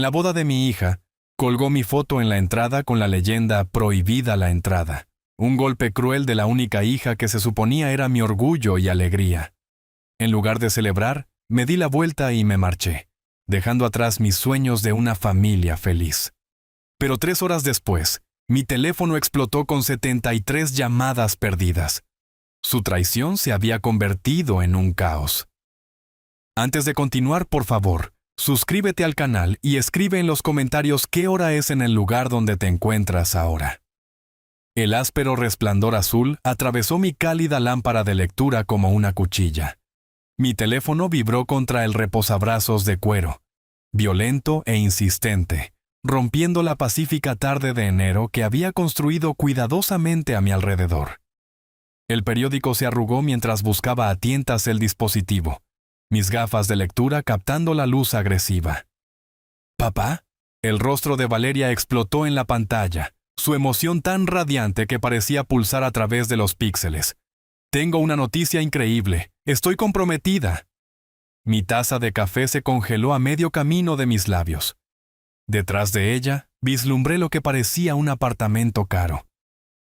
la boda de mi hija, colgó mi foto en la entrada con la leyenda «Prohibida la entrada». Un golpe cruel de la única hija que se suponía era mi orgullo y alegría. En lugar de celebrar, me di la vuelta y me marché, dejando atrás mis sueños de una familia feliz. Pero 3 horas después, mi teléfono explotó con 73 llamadas perdidas. Su traición se había convertido en un caos. Antes de continuar, por favor, suscríbete al canal y escribe en los comentarios qué hora es en el lugar donde te encuentras ahora. El áspero resplandor azul atravesó mi cálida lámpara de lectura como una cuchilla. Mi teléfono vibró contra el reposabrazos de cuero, violento e insistente, rompiendo la pacífica tarde de enero que había construido cuidadosamente a mi alrededor. El periódico se arrugó mientras buscaba a tientas el dispositivo, mis gafas de lectura captando la luz agresiva. ¿Papá? El rostro de Valeria explotó en la pantalla, su emoción tan radiante que parecía pulsar a través de los píxeles. Tengo una noticia increíble. Estoy comprometida. Mi taza de café se congeló a medio camino de mis labios. Detrás de ella, vislumbré lo que parecía un apartamento caro.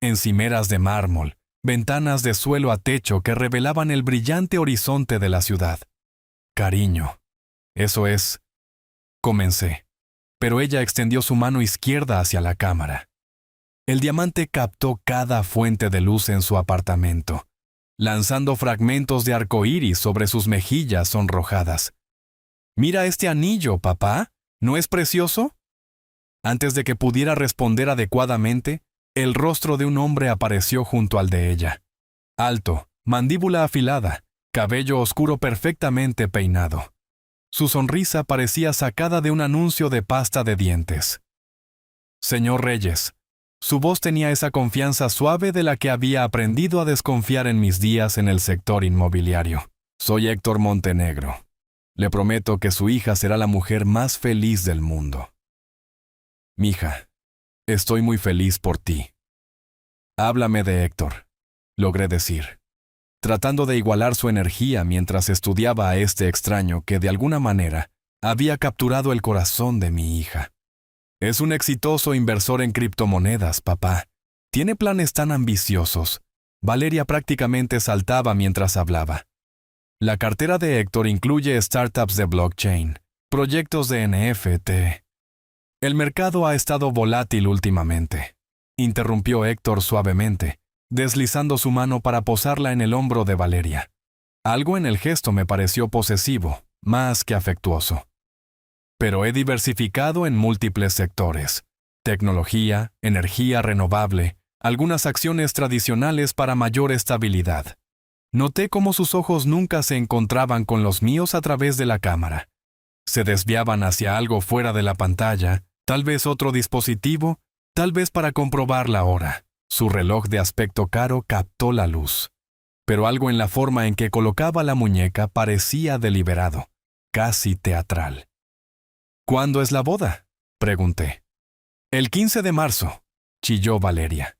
Encimeras de mármol, ventanas de suelo a techo que revelaban el brillante horizonte de la ciudad. Cariño. Eso es. Comencé. Pero ella extendió su mano izquierda hacia la cámara. El diamante captó cada fuente de luz en su apartamento, lanzando fragmentos de arcoíris sobre sus mejillas sonrojadas. «Mira este anillo, papá. ¿No es precioso?» Antes de que pudiera responder adecuadamente, el rostro de un hombre apareció junto al de ella. Alto, mandíbula afilada, cabello oscuro perfectamente peinado. Su sonrisa parecía sacada de un anuncio de pasta de dientes. «Señor Reyes». Su voz tenía esa confianza suave de la que había aprendido a desconfiar en mis días en el sector inmobiliario. «Soy Héctor Montenegro. Le prometo que su hija será la mujer más feliz del mundo». «Mija, estoy muy feliz por ti». «Háblame de Héctor», logré decir, tratando de igualar su energía mientras estudiaba a este extraño que de alguna manera había capturado el corazón de mi hija. «Es un exitoso inversor en criptomonedas, papá. Tiene planes tan ambiciosos». Valeria prácticamente saltaba mientras hablaba. «La cartera de Héctor incluye startups de blockchain, proyectos de NFT. El mercado ha estado volátil últimamente», interrumpió Héctor suavemente, deslizando su mano para posarla en el hombro de Valeria. Algo en el gesto me pareció posesivo, más que afectuoso. «Pero he diversificado en múltiples sectores. Tecnología, energía renovable, algunas acciones tradicionales para mayor estabilidad». Noté cómo sus ojos nunca se encontraban con los míos a través de la cámara. Se desviaban hacia algo fuera de la pantalla, tal vez otro dispositivo, tal vez para comprobar la hora. Su reloj de aspecto caro captó la luz. Pero algo en la forma en que colocaba la muñeca parecía deliberado, casi teatral. «¿Cuándo es la boda?», pregunté. «El 15 de marzo», chilló Valeria.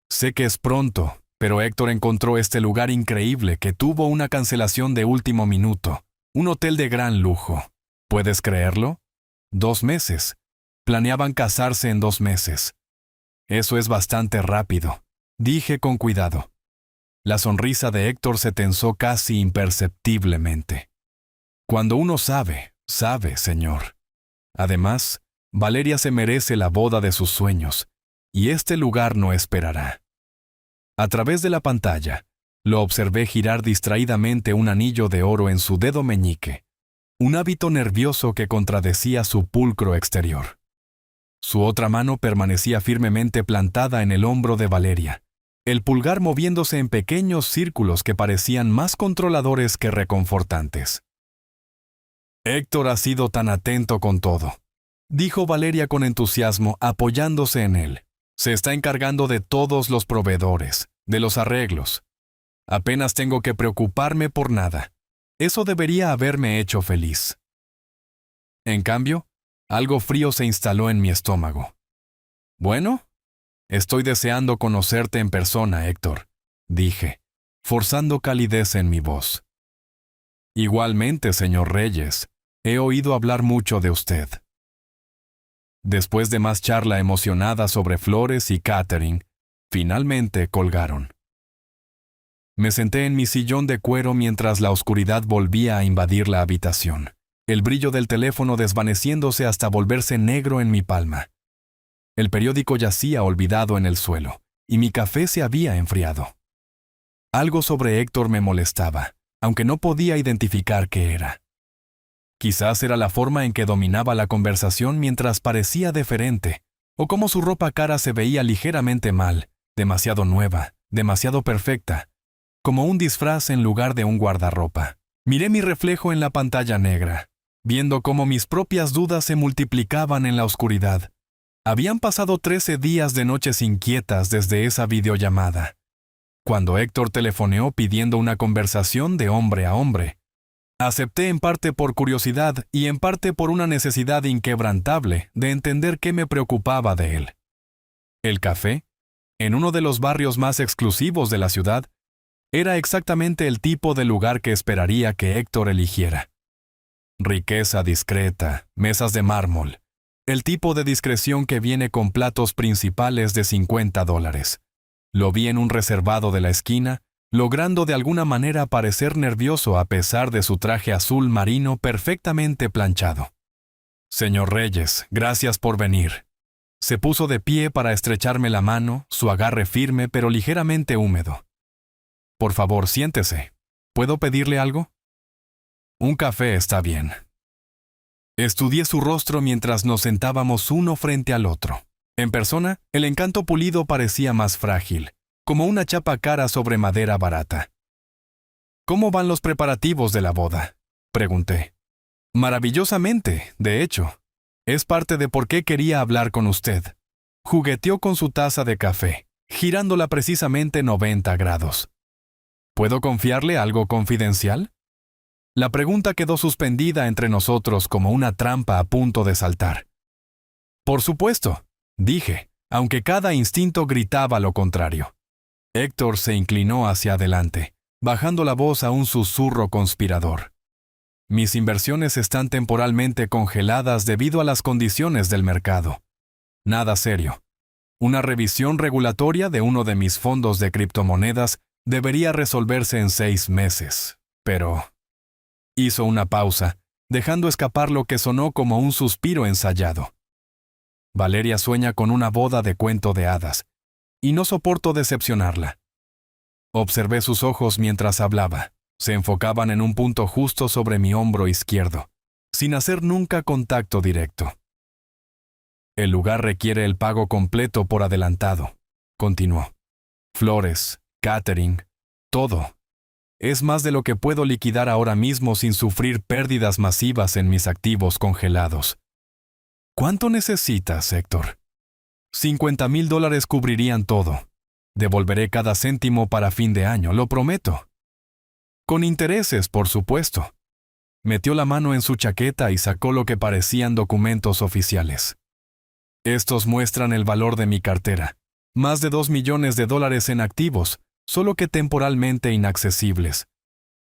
«Sé que es pronto, pero Héctor encontró este lugar increíble que tuvo una cancelación de último minuto. Un hotel de gran lujo. ¿Puedes creerlo? 2 meses. Planeaban casarse en 2 meses. Eso es bastante rápido», dije con cuidado. La sonrisa de Héctor se tensó casi imperceptiblemente. «Cuando uno sabe, sabe, señor. Además, Valeria se merece la boda de sus sueños, y este lugar no esperará». A través de la pantalla, lo observé girar distraídamente un anillo de oro en su dedo meñique, un hábito nervioso que contradecía su pulcro exterior. Su otra mano permanecía firmemente plantada en el hombro de Valeria, el pulgar moviéndose en pequeños círculos que parecían más controladores que reconfortantes. «Héctor ha sido tan atento con todo», dijo Valeria con entusiasmo apoyándose en él. «Se está encargando de todos los proveedores, de los arreglos. Apenas tengo que preocuparme por nada. Eso debería haberme hecho feliz». En cambio, algo frío se instaló en mi estómago. «Bueno, estoy deseando conocerte en persona, Héctor», dije, forzando calidez en mi voz. «Igualmente, señor Reyes, he oído hablar mucho de usted». Después de más charla emocionada sobre flores y catering, finalmente colgaron. Me senté en mi sillón de cuero mientras la oscuridad volvía a invadir la habitación, el brillo del teléfono desvaneciéndose hasta volverse negro en mi palma. El periódico yacía olvidado en el suelo, y mi café se había enfriado. Algo sobre Héctor me molestaba, aunque no podía identificar qué era. Quizás era la forma en que dominaba la conversación mientras parecía deferente, o cómo su ropa cara se veía ligeramente mal, demasiado nueva, demasiado perfecta, como un disfraz en lugar de un guardarropa. Miré mi reflejo en la pantalla negra, viendo cómo mis propias dudas se multiplicaban en la oscuridad. Habían pasado 13 días de noches inquietas desde esa videollamada. Cuando Héctor telefoneó pidiendo una conversación de hombre a hombre, acepté en parte por curiosidad y en parte por una necesidad inquebrantable de entender qué me preocupaba de él. El café, en uno de los barrios más exclusivos de la ciudad, era exactamente el tipo de lugar que esperaría que Héctor eligiera. Riqueza discreta, mesas de mármol, el tipo de discreción que viene con platos principales de $50. Lo vi en un reservado de la esquina, logrando de alguna manera parecer nervioso a pesar de su traje azul marino perfectamente planchado. Señor Reyes, gracias por venir. Se puso de pie para estrecharme la mano, su agarre firme pero ligeramente húmedo. Por favor, siéntese. ¿Puedo pedirle algo? Un café está bien. Estudié su rostro mientras nos sentábamos uno frente al otro. En persona, el encanto pulido parecía más frágil, como una chapa cara sobre madera barata. ¿Cómo van los preparativos de la boda?, pregunté. Maravillosamente, de hecho. Es parte de por qué quería hablar con usted. Jugueteó con su taza de café, girándola precisamente 90 grados. ¿Puedo confiarle algo confidencial? La pregunta quedó suspendida entre nosotros como una trampa a punto de saltar. Por supuesto, dije, aunque cada instinto gritaba lo contrario. Héctor se inclinó hacia adelante, bajando la voz a un susurro conspirador. Mis inversiones están temporalmente congeladas debido a las condiciones del mercado. Nada serio. Una revisión regulatoria de uno de mis fondos de criptomonedas debería resolverse en 6 meses, pero... Hizo una pausa, dejando escapar lo que sonó como un suspiro ensayado. Valeria sueña con una boda de cuento de hadas, y no soporto decepcionarla. Observé sus ojos mientras hablaba. Se enfocaban en un punto justo sobre mi hombro izquierdo, sin hacer nunca contacto directo. El lugar requiere el pago completo por adelantado, continuó. Flores, catering, todo. Es más de lo que puedo liquidar ahora mismo sin sufrir pérdidas masivas en mis activos congelados. ¿Cuánto necesitas, Héctor? $50,000 cubrirían todo. Devolveré cada céntimo para fin de año, lo prometo. Con intereses, por supuesto. Metió la mano en su chaqueta y sacó lo que parecían documentos oficiales. Estos muestran el valor de mi cartera. Más de $2 millones en activos, solo que temporalmente inaccesibles.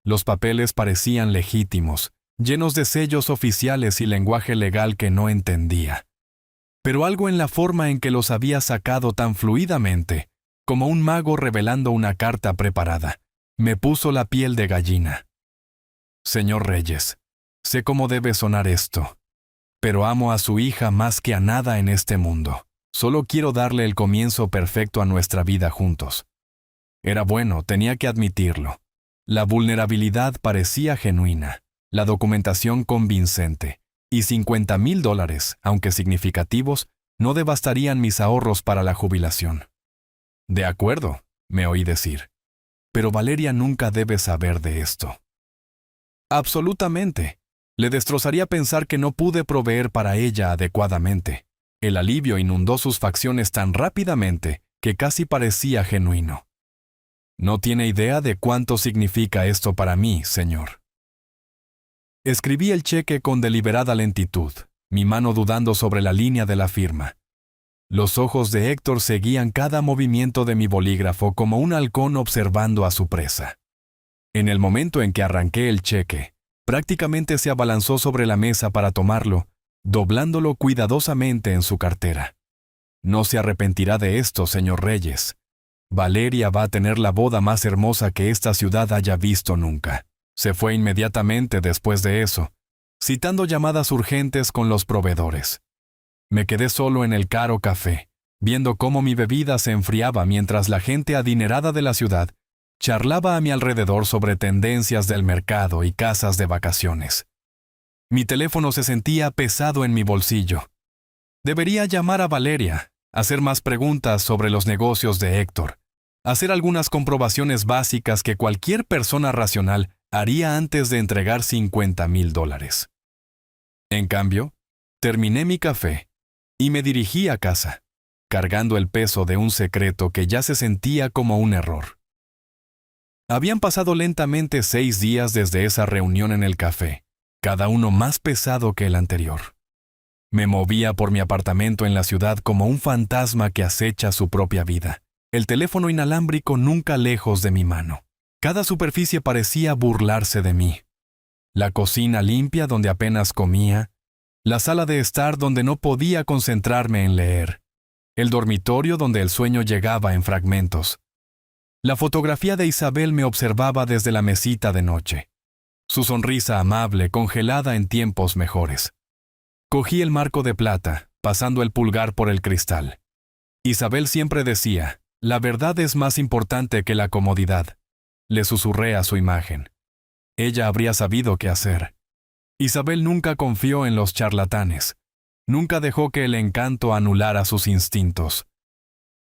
Los papeles parecían legítimos, llenos de sellos oficiales y lenguaje legal que no entendía. Pero algo en la forma en que los había sacado tan fluidamente, como un mago revelando una carta preparada, me puso la piel de gallina. Señor Reyes, sé cómo debe sonar esto, pero amo a su hija más que a nada en este mundo. Solo quiero darle el comienzo perfecto a nuestra vida juntos. Era bueno, tenía que admitirlo. La vulnerabilidad parecía genuina, la documentación convincente, y $50,000, aunque significativos, no devastarían mis ahorros para la jubilación. De acuerdo, me oí decir. Pero Valeria nunca debe saber de esto. Absolutamente. Le destrozaría pensar que no pude proveer para ella adecuadamente. El alivio inundó sus facciones tan rápidamente que casi parecía genuino. No tiene idea de cuánto significa esto para mí, señor. Escribí el cheque con deliberada lentitud, mi mano dudando sobre la línea de la firma. Los ojos de Héctor seguían cada movimiento de mi bolígrafo como un halcón observando a su presa. En el momento en que arranqué el cheque, prácticamente se abalanzó sobre la mesa para tomarlo, doblándolo cuidadosamente en su cartera. No se arrepentirá de esto, señor Reyes. Valeria va a tener la boda más hermosa que esta ciudad haya visto nunca. Se fue inmediatamente después de eso, citando llamadas urgentes con los proveedores. Me quedé solo en el caro café, viendo cómo mi bebida se enfriaba mientras la gente adinerada de la ciudad charlaba a mi alrededor sobre tendencias del mercado y casas de vacaciones. Mi teléfono se sentía pesado en mi bolsillo. Debería llamar a Valeria, hacer más preguntas sobre los negocios de Héctor, hacer algunas comprobaciones básicas que cualquier persona racional haría antes de entregar $50,000. En cambio, terminé mi café y me dirigí a casa, cargando el peso de un secreto que ya se sentía como un error. Habían pasado lentamente 6 días desde esa reunión en el café, cada uno más pesado que el anterior. Me movía por mi apartamento en la ciudad como un fantasma que acecha su propia vida, el teléfono inalámbrico nunca lejos de mi mano. Cada superficie parecía burlarse de mí. La cocina limpia donde apenas comía, la sala de estar donde no podía concentrarme en leer, el dormitorio donde el sueño llegaba en fragmentos. La fotografía de Isabel me observaba desde la mesita de noche, su sonrisa amable congelada en tiempos mejores. Cogí el marco de plata, pasando el pulgar por el cristal. Isabel siempre decía, la verdad es más importante que la comodidad. Le susurré a su imagen. Ella habría sabido qué hacer. Isabel nunca confió en los charlatanes. Nunca dejó que el encanto anulara sus instintos.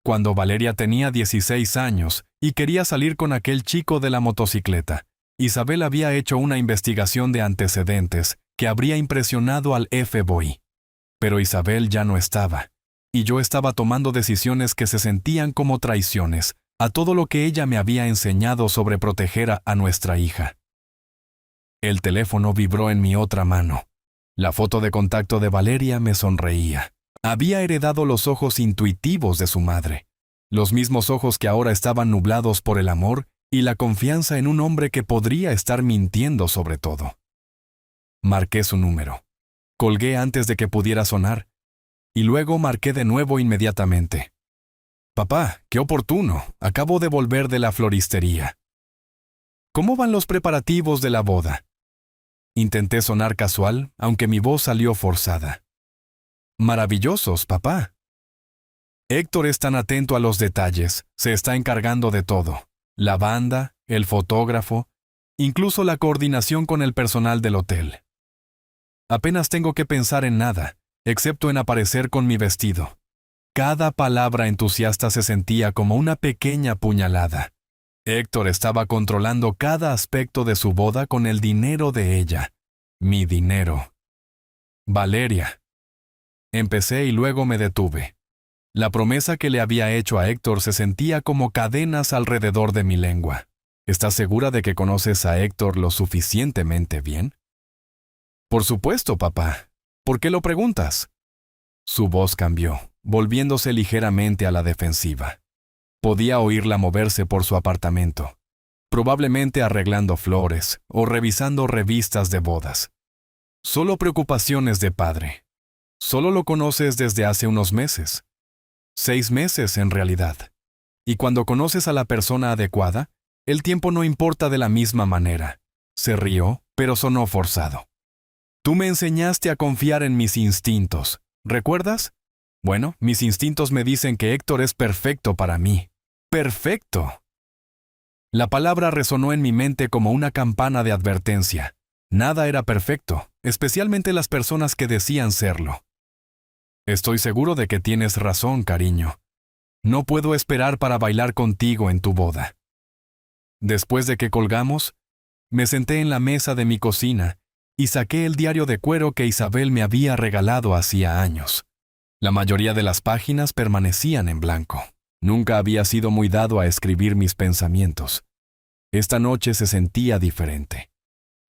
Cuando Valeria tenía 16 años y quería salir con aquel chico de la motocicleta, Isabel había hecho una investigación de antecedentes que habría impresionado al FBI. Pero Isabel ya no estaba, y yo estaba tomando decisiones que se sentían como traiciones a todo lo que ella me había enseñado sobre proteger a nuestra hija. El teléfono vibró en mi otra mano. La foto de contacto de Valeria me sonreía. Había heredado los ojos intuitivos de su madre, los mismos ojos que ahora estaban nublados por el amor y la confianza en un hombre que podría estar mintiendo sobre todo. Marqué su número. Colgué antes de que pudiera sonar, y luego marqué de nuevo inmediatamente. «Papá, qué oportuno, acabo de volver de la floristería. ¿Cómo van los preparativos de la boda?» Intenté sonar casual, aunque mi voz salió forzada. «Maravillosos, papá. Héctor es tan atento a los detalles, se está encargando de todo. La banda, el fotógrafo, incluso la coordinación con el personal del hotel. Apenas tengo que pensar en nada, excepto en aparecer con mi vestido». Cada palabra entusiasta se sentía como una pequeña puñalada. Héctor estaba controlando cada aspecto de su boda con el dinero de ella. Mi dinero. Valeria. Empecé y luego me detuve. La promesa que le había hecho a Héctor se sentía como cadenas alrededor de mi lengua. ¿Estás segura de que conoces a Héctor lo suficientemente bien? Por supuesto, papá. ¿Por qué lo preguntas? Su voz cambió, volviéndose ligeramente a la defensiva. Podía oírla moverse por su apartamento, probablemente arreglando flores o revisando revistas de bodas. Solo preocupaciones de padre. Solo lo conoces desde hace unos meses. 6 meses en realidad. Y cuando conoces a la persona adecuada, el tiempo no importa de la misma manera. Se rió, pero sonó forzado. Tú me enseñaste a confiar en mis instintos. ¿Recuerdas? Bueno, mis instintos me dicen que Héctor es perfecto para mí. ¡Perfecto! La palabra resonó en mi mente como una campana de advertencia. Nada era perfecto, especialmente las personas que decían serlo. Estoy seguro de que tienes razón, cariño. No puedo esperar para bailar contigo en tu boda. Después de que colgamos, me senté en la mesa de mi cocina y saqué el diario de cuero que Isabel me había regalado hacía años. La mayoría de las páginas permanecían en blanco. Nunca había sido muy dado a escribir mis pensamientos. Esta noche se sentía diferente.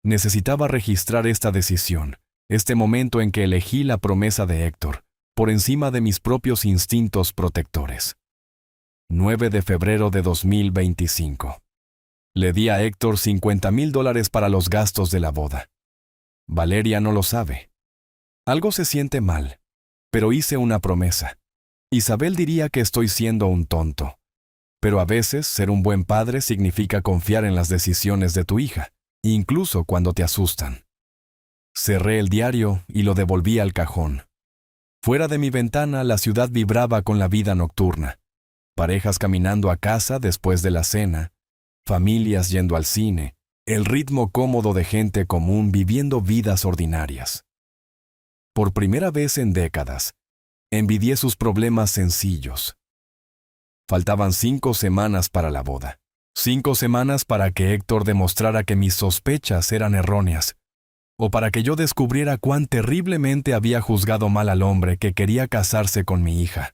Necesitaba registrar esta decisión, este momento en que elegí la promesa de Héctor, por encima de mis propios instintos protectores. 9 de febrero de 2025. Le di a Héctor $50,000 para los gastos de la boda. Valeria no lo sabe. Algo se siente mal, pero hice una promesa. Isabel diría que estoy siendo un tonto. Pero a veces ser un buen padre significa confiar en las decisiones de tu hija, incluso cuando te asustan. Cerré el diario y lo devolví al cajón. Fuera de mi ventana la ciudad vibraba con la vida nocturna. Parejas caminando a casa después de la cena, familias yendo al cine, el ritmo cómodo de gente común viviendo vidas ordinarias. Por primera vez en décadas, envidié sus problemas sencillos. Faltaban 5 semanas para la boda. 5 semanas para que Héctor demostrara que mis sospechas eran erróneas, o para que yo descubriera cuán terriblemente había juzgado mal al hombre que quería casarse con mi hija.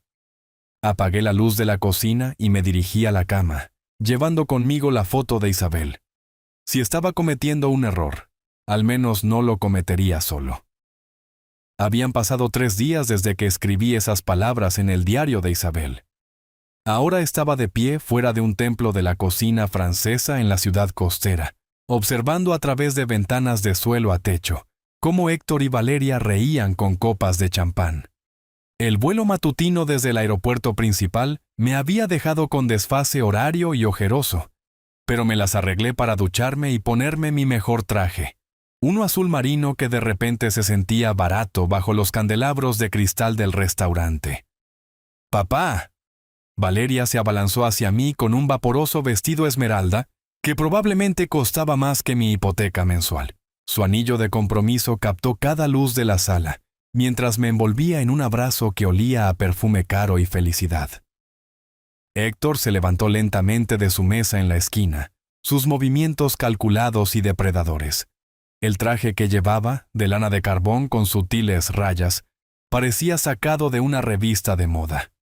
Apagué la luz de la cocina y me dirigí a la cama, llevando conmigo la foto de Isabel. Si estaba cometiendo un error, al menos no lo cometería solo. Habían pasado 3 días desde que escribí esas palabras en el diario de Isabel. Ahora estaba de pie fuera de un templo de la cocina francesa en la ciudad costera, observando a través de ventanas de suelo a techo, cómo Héctor y Valeria reían con copas de champán. El vuelo matutino desde el aeropuerto principal me había dejado con desfase horario y ojeroso, pero me las arreglé para ducharme y ponerme mi mejor traje, uno azul marino que de repente se sentía barato bajo los candelabros de cristal del restaurante. ¡Papá! Valeria se abalanzó hacia mí con un vaporoso vestido esmeralda que probablemente costaba más que mi hipoteca mensual. Su anillo de compromiso captó cada luz de la sala, mientras me envolvía en un abrazo que olía a perfume caro y felicidad. Héctor se levantó lentamente de su mesa en la esquina, sus movimientos calculados y depredadores. El traje que llevaba, de lana de carbón con sutiles rayas, parecía sacado de una revista de moda.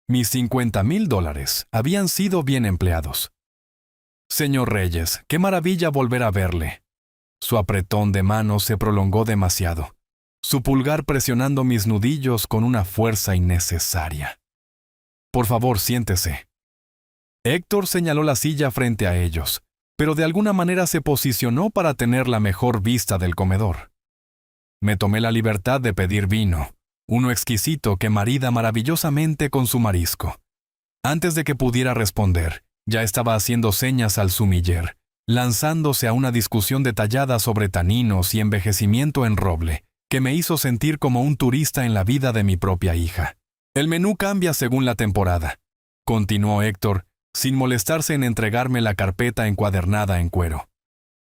Mis $50,000 habían sido bien empleados. Señor Reyes, qué maravilla volver a verle. Su apretón de manos se prolongó demasiado, su pulgar presionando mis nudillos con una fuerza innecesaria. Por favor, siéntese. Héctor señaló la silla frente a ellos, pero de alguna manera se posicionó para tener la mejor vista del comedor. Me tomé la libertad de pedir vino, uno exquisito que marida maravillosamente con su marisco. Antes de que pudiera responder, ya estaba haciendo señas al sumiller, lanzándose a una discusión detallada sobre taninos y envejecimiento en roble, que me hizo sentir como un turista en la vida de mi propia hija. El menú cambia según la temporada, continuó Héctor, sin molestarse en entregarme la carpeta encuadernada en cuero.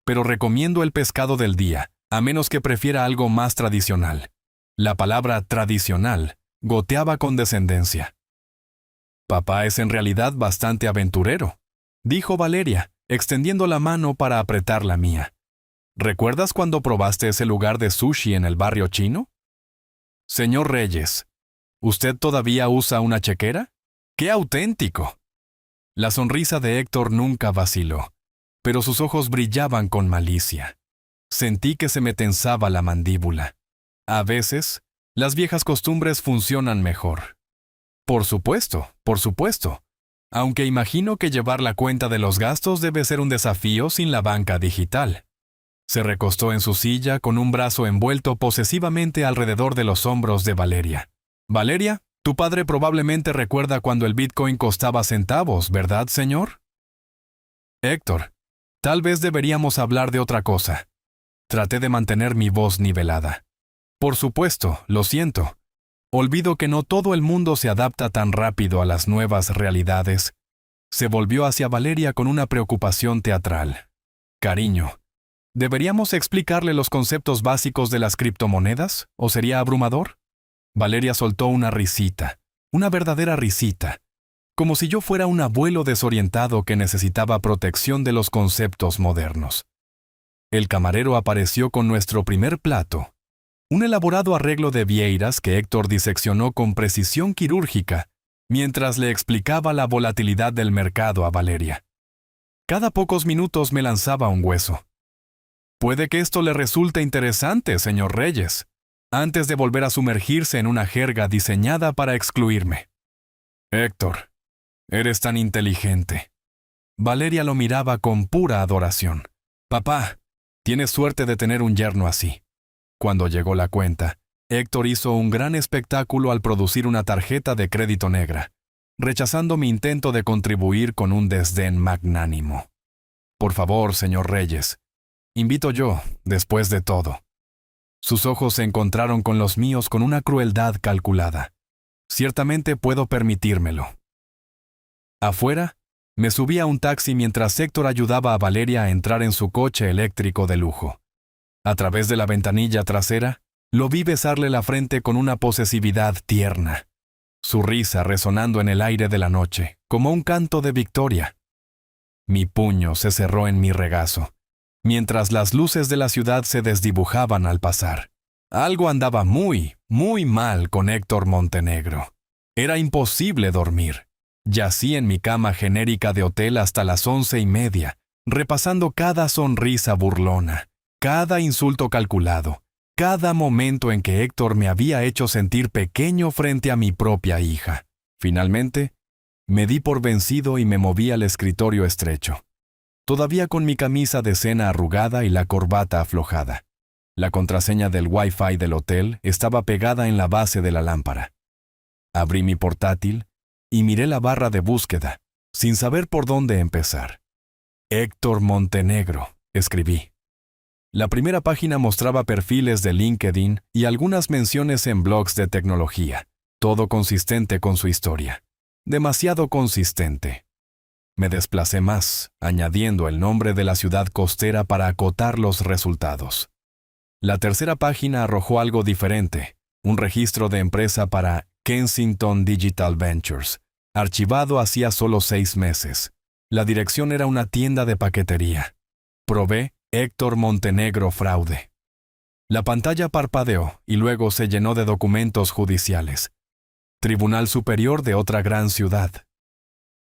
Pero recomiendo el pescado del día, a menos que prefiera algo más tradicional. La palabra tradicional goteaba con descendencia. Papá es en realidad bastante aventurero, dijo Valeria, extendiendo la mano para apretar la mía. ¿Recuerdas cuando probaste ese lugar de sushi en el barrio chino? Señor Reyes, ¿usted todavía usa una chequera? ¡Qué auténtico! La sonrisa de Héctor nunca vaciló, pero sus ojos brillaban con malicia. Sentí que se me tensaba la mandíbula. A veces, las viejas costumbres funcionan mejor. Por supuesto, aunque imagino que llevar la cuenta de los gastos debe ser un desafío sin la banca digital. Se recostó en su silla con un brazo envuelto posesivamente alrededor de los hombros de Valeria. Valeria, tu padre probablemente recuerda cuando el Bitcoin costaba centavos, ¿verdad, señor? Héctor, tal vez deberíamos hablar de otra cosa. Traté de mantener mi voz nivelada. Por supuesto, lo siento. Olvido que no todo el mundo se adapta tan rápido a las nuevas realidades. Se volvió hacia Valeria con una preocupación teatral. Cariño, ¿deberíamos explicarle los conceptos básicos de las criptomonedas, o sería abrumador? Valeria soltó una risita, una verdadera risita, como si yo fuera un abuelo desorientado que necesitaba protección de los conceptos modernos. El camarero apareció con nuestro primer plato, un elaborado arreglo de vieiras que Héctor diseccionó con precisión quirúrgica, mientras le explicaba la volatilidad del mercado a Valeria. Cada pocos minutos me lanzaba un hueso. Puede que esto le resulte interesante, señor Reyes, antes de volver a sumergirse en una jerga diseñada para excluirme. Héctor, eres tan inteligente. Valeria lo miraba con pura adoración. Papá, tienes suerte de tener un yerno así. Cuando llegó la cuenta, Héctor hizo un gran espectáculo al producir una tarjeta de crédito negra, rechazando mi intento de contribuir con un desdén magnánimo. Por favor, señor Reyes, invito yo, después de todo. Sus ojos se encontraron con los míos con una crueldad calculada. Ciertamente puedo permitírmelo. Afuera, me subí a un taxi mientras Héctor ayudaba a Valeria a entrar en su coche eléctrico de lujo. A través de la ventanilla trasera, lo vi besarle la frente con una posesividad tierna, su risa resonando en el aire de la noche, como un canto de victoria. Mi puño se cerró en mi regazo, mientras las luces de la ciudad se desdibujaban al pasar. Algo andaba muy, muy mal con Héctor Montenegro. Era imposible dormir. Yací en mi cama genérica de hotel hasta las 11:30, repasando cada sonrisa burlona, cada insulto calculado, cada momento en que Héctor me había hecho sentir pequeño frente a mi propia hija. Finalmente, me di por vencido y me moví al escritorio estrecho, todavía con mi camisa de cena arrugada y la corbata aflojada. La contraseña del Wi-Fi del hotel estaba pegada en la base de la lámpara. Abrí mi portátil y miré la barra de búsqueda, sin saber por dónde empezar. Héctor Montenegro, escribí. La primera página mostraba perfiles de LinkedIn y algunas menciones en blogs de tecnología, todo consistente con su historia. Demasiado consistente. Me desplacé más, añadiendo el nombre de la ciudad costera para acotar los resultados. La tercera página arrojó algo diferente, un registro de empresa para Kensington Digital Ventures, archivado hacía solo 6 meses. La dirección era una tienda de paquetería. Probé Héctor Montenegro fraude. La pantalla parpadeó y luego se llenó de documentos judiciales. Tribunal Superior de otra gran ciudad.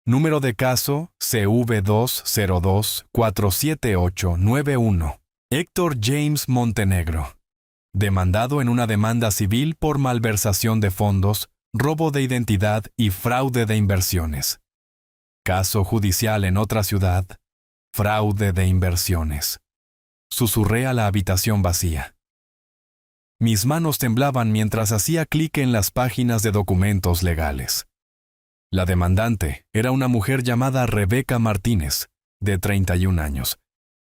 Número de caso CV202-47891. Héctor James Montenegro. Demandado en una demanda civil por malversación de fondos, robo de identidad y fraude de inversiones. Caso judicial en otra ciudad. Fraude de inversiones. Susurré a la habitación vacía. Mis manos temblaban mientras hacía clic en las páginas de documentos legales. La demandante era una mujer llamada Rebeca Martínez, de 31 años,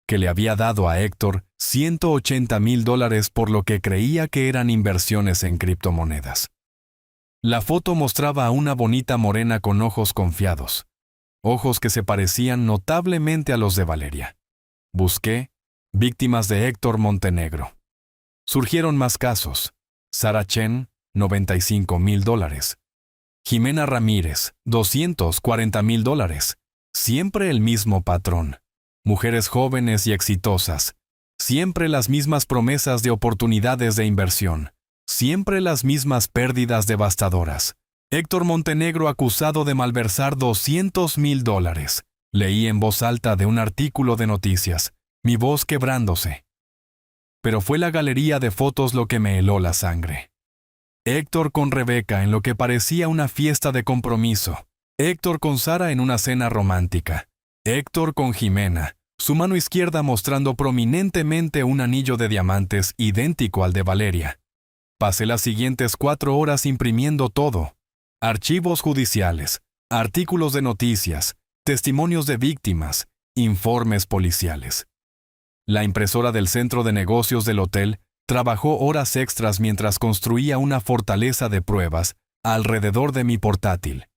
que le había dado a Héctor $180,000 por lo que creía que eran inversiones en criptomonedas. La foto mostraba a una bonita morena con ojos confiados, ojos que se parecían notablemente a los de Valeria. Busqué víctimas de Héctor Montenegro. Surgieron más casos. Sara Chen, $95,000. Jimena Ramírez, $240,000. Siempre el mismo patrón. Mujeres jóvenes y exitosas. Siempre las mismas promesas de oportunidades de inversión. Siempre las mismas pérdidas devastadoras. Héctor Montenegro acusado de malversar $200,000. Leí en voz alta de un artículo de noticias, mi voz quebrándose. Pero fue la galería de fotos lo que me heló la sangre. Héctor con Rebeca en lo que parecía una fiesta de compromiso. Héctor con Sara en una cena romántica. Héctor con Jimena, su mano izquierda mostrando prominentemente un anillo de diamantes idéntico al de Valeria. Pasé las siguientes 4 horas imprimiendo todo. Archivos judiciales, artículos de noticias, testimonios de víctimas, informes policiales. La impresora del centro de negocios del hotel trabajó horas extras mientras construía una fortaleza de pruebas alrededor de mi portátil.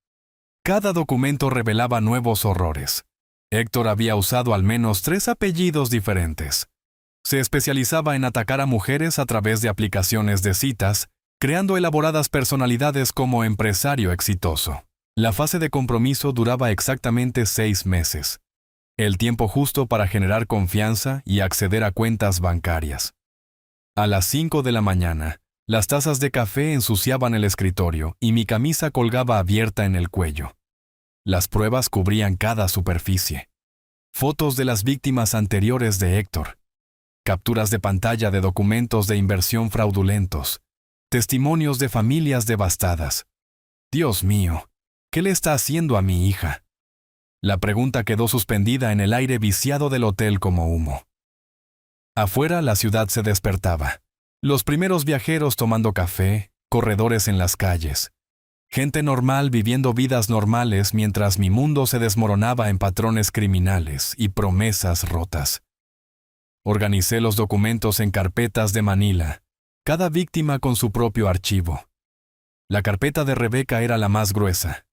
Cada documento revelaba nuevos horrores. Héctor había usado al menos 3 apellidos diferentes. Se especializaba en atacar a mujeres a través de aplicaciones de citas, creando elaboradas personalidades como empresario exitoso. La fase de compromiso duraba exactamente 6 meses. El tiempo justo para generar confianza y acceder a cuentas bancarias. A las 5 de la mañana, las tazas de café ensuciaban el escritorio y mi camisa colgaba abierta en el cuello. Las pruebas cubrían cada superficie. Fotos de las víctimas anteriores de Héctor. Capturas de pantalla de documentos de inversión fraudulentos. Testimonios de familias devastadas. Dios mío, ¿qué le está haciendo a mi hija? La pregunta quedó suspendida en el aire viciado del hotel como humo. Afuera la ciudad se despertaba. Los primeros viajeros tomando café, corredores en las calles. Gente normal viviendo vidas normales mientras mi mundo se desmoronaba en patrones criminales y promesas rotas. Organicé los documentos en carpetas de Manila, cada víctima con su propio archivo. La carpeta de Rebeca era la más gruesa.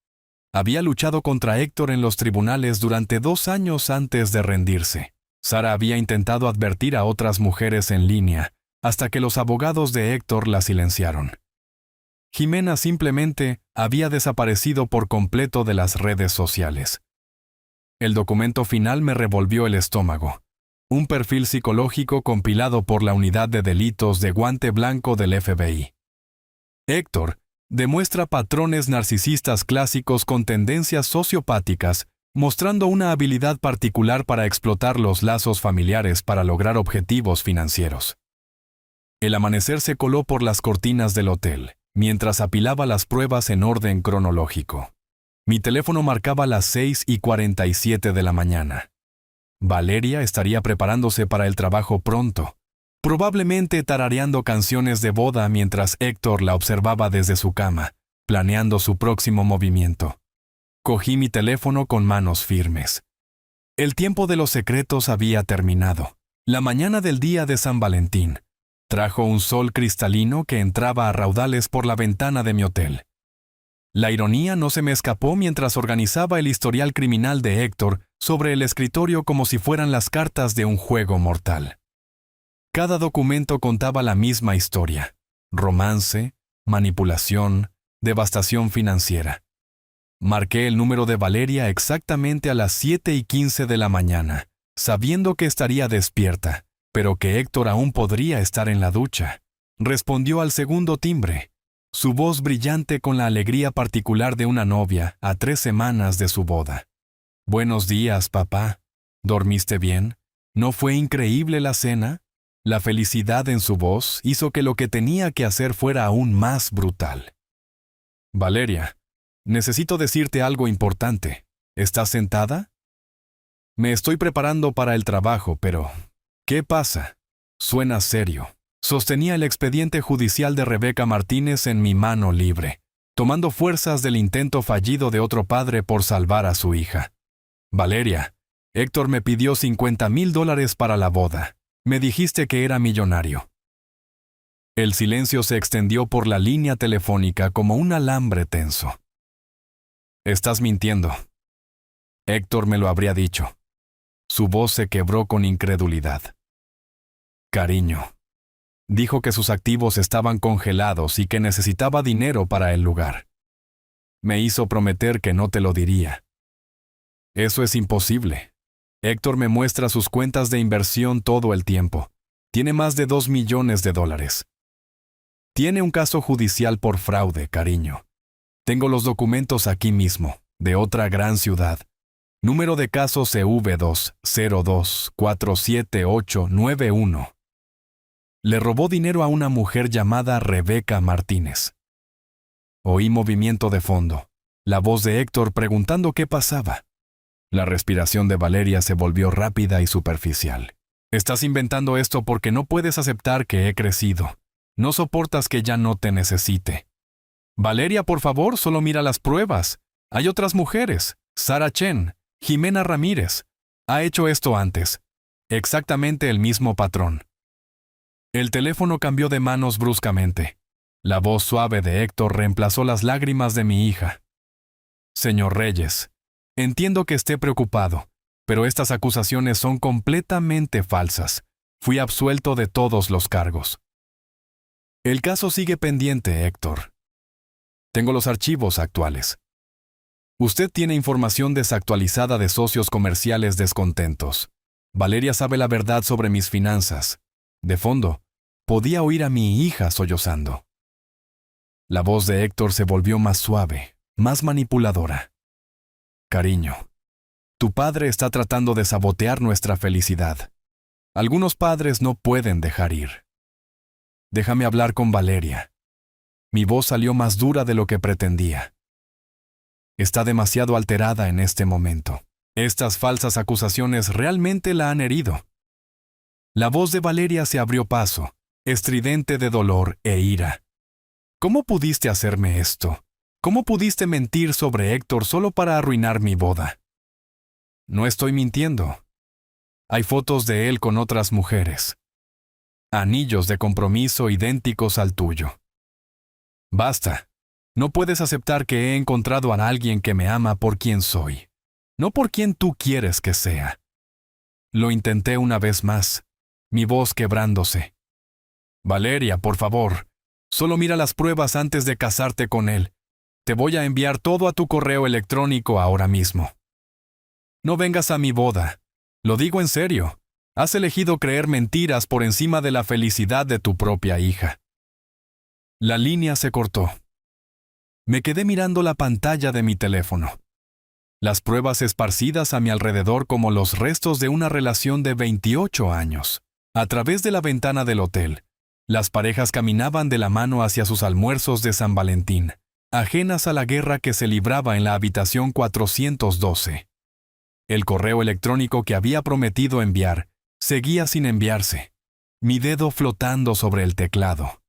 Había luchado contra Héctor en los tribunales durante 2 años antes de rendirse. Sara había intentado advertir a otras mujeres en línea, hasta que los abogados de Héctor la silenciaron. Jimena simplemente había desaparecido por completo de las redes sociales. El documento final me revolvió el estómago. Un perfil psicológico compilado por la Unidad de Delitos de Guante Blanco del FBI. Héctor demuestra patrones narcisistas clásicos con tendencias sociopáticas, mostrando una habilidad particular para explotar los lazos familiares para lograr objetivos financieros. El amanecer se coló por las cortinas del hotel, mientras apilaba las pruebas en orden cronológico. Mi teléfono marcaba las 6:47 de la mañana. Valeria estaría preparándose para el trabajo pronto, probablemente tarareando canciones de boda mientras Héctor la observaba desde su cama, planeando su próximo movimiento. Cogí mi teléfono con manos firmes. El tiempo de los secretos había terminado. La mañana del día de San Valentín trajo un sol cristalino que entraba a raudales por la ventana de mi hotel. La ironía no se me escapó mientras organizaba el historial criminal de Héctor sobre el escritorio como si fueran las cartas de un juego mortal. Cada documento contaba la misma historia: romance, manipulación, devastación financiera. Marqué el número de Valeria exactamente a las 7:15 de la mañana, sabiendo que estaría despierta, pero que Héctor aún podría estar en la ducha. Respondió al segundo timbre, su voz brillante con la alegría particular de una novia a 3 semanas de su boda. «Buenos días, papá. ¿Dormiste bien? ¿No fue increíble la cena?» La felicidad en su voz hizo que lo que tenía que hacer fuera aún más brutal. «Valeria, necesito decirte algo importante. ¿Estás sentada?» «Me estoy preparando para el trabajo, pero ¿qué pasa?» Suena serio. Sostenía el expediente judicial de Rebeca Martínez en mi mano libre, tomando fuerzas del intento fallido de otro padre por salvar a su hija. «Valeria, Héctor me pidió $50,000 para la boda. Me dijiste que era millonario». El silencio se extendió por la línea telefónica como un alambre tenso. «Estás mintiendo». Héctor me lo habría dicho. Su voz se quebró con incredulidad. «Cariño». Dijo que sus activos estaban congelados y que necesitaba dinero para el lugar. Me hizo prometer que no te lo diría. «Eso es imposible. Héctor me muestra sus cuentas de inversión todo el tiempo. Tiene más de $2 millones. Tiene un caso judicial por fraude, cariño. Tengo los documentos aquí mismo, de otra gran ciudad. Número de caso CV202478891. Le robó dinero a una mujer llamada Rebeca Martínez». Oí movimiento de fondo, la voz de Héctor preguntando qué pasaba. La respiración de Valeria se volvió rápida y superficial. «Estás inventando esto porque no puedes aceptar que he crecido. No soportas que ya no te necesite». «Valeria, por favor, solo mira las pruebas. Hay otras mujeres. Sara Chen, Jimena Ramírez. Ha hecho esto antes. Exactamente el mismo patrón». El teléfono cambió de manos bruscamente. La voz suave de Héctor reemplazó las lágrimas de mi hija. «Señor Reyes, entiendo que esté preocupado, pero estas acusaciones son completamente falsas. Fui absuelto de todos los cargos». «El caso sigue pendiente, Héctor. Tengo los archivos actuales. Usted tiene información desactualizada de socios comerciales descontentos. Valeria sabe la verdad sobre mis finanzas». De fondo, podía oír a mi hija sollozando. La voz de Héctor se volvió más suave, más manipuladora. «Cariño, tu padre está tratando de sabotear nuestra felicidad. Algunos padres no pueden dejar ir. Déjame hablar con Valeria». Mi voz salió más dura de lo que pretendía. «Está demasiado alterada en este momento. Estas falsas acusaciones realmente la han herido». La voz de Valeria se abrió paso, estridente de dolor e ira. ¿Cómo pudiste hacerme esto? ¿Cómo pudiste mentir sobre Héctor solo para arruinar mi boda? No estoy mintiendo. Hay fotos de él con otras mujeres. Anillos de compromiso idénticos al tuyo. Basta. No puedes aceptar que he encontrado a alguien que me ama por quien soy, no por quien tú quieres que sea. Lo intenté una vez más, mi voz quebrándose. Valeria, por favor, solo mira las pruebas antes de casarte con él. Te voy a enviar todo a tu correo electrónico ahora mismo. No vengas a mi boda. Lo digo en serio. Has elegido creer mentiras por encima de la felicidad de tu propia hija. La línea se cortó. Me quedé mirando la pantalla de mi teléfono. Las pruebas esparcidas a mi alrededor como los restos de una relación de 28 años. A través de la ventana del hotel, las parejas caminaban de la mano hacia sus almuerzos de San Valentín, ajenas a la guerra que se libraba en la habitación 412. El correo electrónico que había prometido enviar seguía sin enviarse, mi dedo flotando sobre el teclado.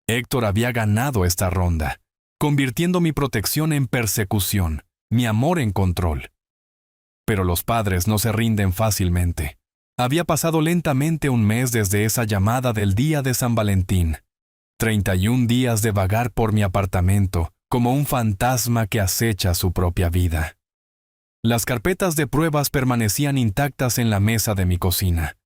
Héctor había ganado esta ronda, convirtiendo mi protección en persecución, mi amor en control. Pero los padres no se rinden fácilmente. Había pasado lentamente un mes desde esa llamada del día de San Valentín. 31 días de vagar por mi apartamento, como un fantasma que acecha su propia vida. Las carpetas de pruebas permanecían intactas en la mesa de mi cocina.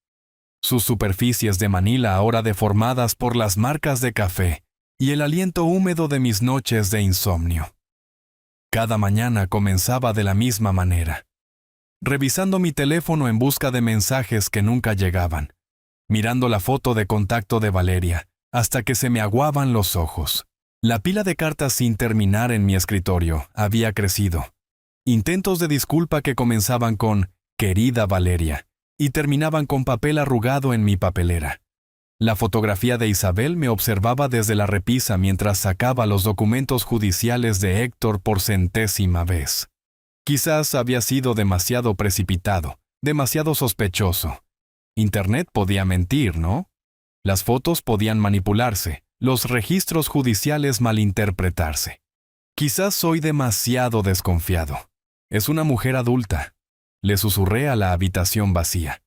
Sus superficies de Manila ahora deformadas por las marcas de café y el aliento húmedo de mis noches de insomnio. Cada mañana comenzaba de la misma manera, revisando mi teléfono en busca de mensajes que nunca llegaban, mirando la foto de contacto de Valeria, hasta que se me aguaban los ojos. La pila de cartas sin terminar en mi escritorio había crecido. Intentos de disculpa que comenzaban con «Querida Valeria» y terminaban con papel arrugado en mi papelera. La fotografía de Isabel me observaba desde la repisa mientras sacaba los documentos judiciales de Héctor por 100ª vez. Quizás había sido demasiado precipitado, demasiado sospechoso. Internet podía mentir, ¿no? Las fotos podían manipularse, los registros judiciales malinterpretarse. Quizás soy demasiado desconfiado. Es una mujer adulta. Le susurré a la habitación vacía.